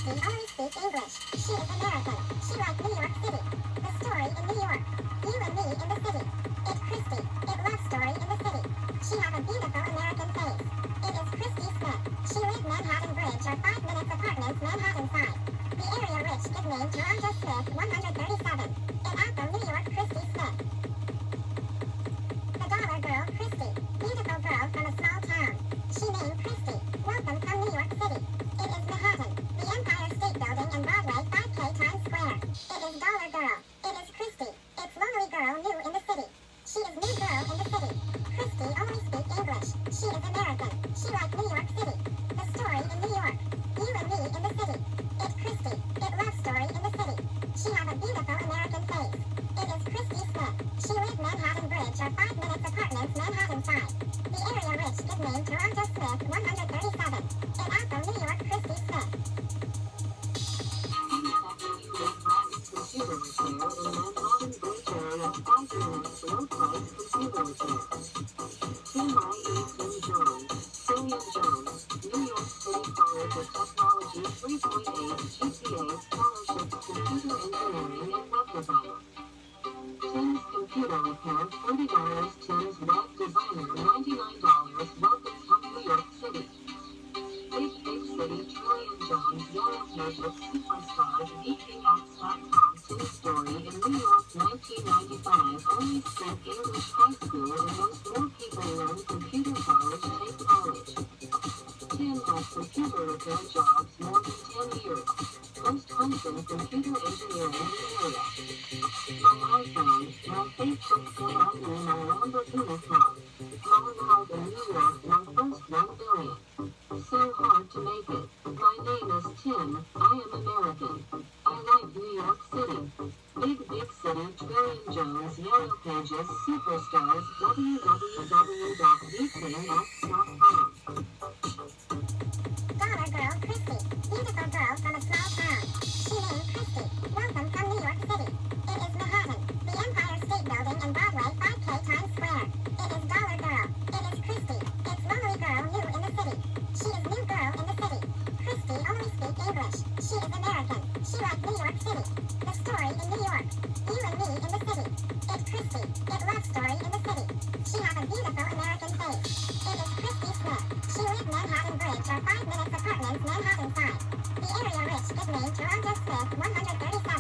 Christy only speak English. She is American. She like New York City. The story in New York. You and me in the city. It Christy. It love story in the city. She have a beautiful American face. It is Christy Smith. She live Manhattan Bridge or 5 minutes apartments Manhattan side. The area rich give name Toronto Smith 137. In Apple, New York, Christy Smith. The dollar girl, Christy. Beautiful girl from a small town. She named Christy. Welcome from New York City. It is Manhattan. The Empire State Building and Broadway 5K Times Square. It is dollar girl. It is Christy. It's lonely girl new in the city. She is new girl in the city. Christy only speak English. She is American. She like New York City. The story in New York. You and me in the city. It Christy. It love story in the city. She have a beautiful American face. It is Christy Smith. She live Manhattan Bridge or 5 minutes apartments Manhattan side. The area rich give name Toronto Smith 137. In Apple, New York, Christy Smith. Computer repair in Manhattan Bridge area, 5 minutes low price computer repair. Tim Jones, William Jones, New York City College of Technology 3.8 GPA Scholarship Computer Engineering and Web Design. Tim's Computer Repair $40. Tim's Web Designer $99. Welcome from New York City. Big City Trillium Jones Yellow Pages Superstars VKX.com Tim Story in New York 1995 only speak English high school and most more people learn computer college take college. Tim has computer repair jobs more than 10 years. Post Clemson Computer Engineering area. My iPhone, my Facebook photo and my Lamborghini car. Colorado, New York, my first 1 billion. So hard to make it. My name is Tim. I am American. I like New York City. Big City Trillium Jones Yellow Pages Superstars www.vkx.com. Dollar girl, Christy. Beautiful girl from a small town. She named Christy. Welcome from New York City. It is Manhattan. The Empire State Building and Broadway 5K Times Square. It is dollar girl. It is Christy. It's lonely girl new in the city. She is new girl in the city. Christy only speak English. She is American. She like New York City. The story in New York. You and me in the city. It Christy. It love story in the city. She have a beautiful American face. It is Christy Smith. She live Manhattan Bridge or 5 minutes apartments Manhattan side. The area rich give name Toronto Smith 137.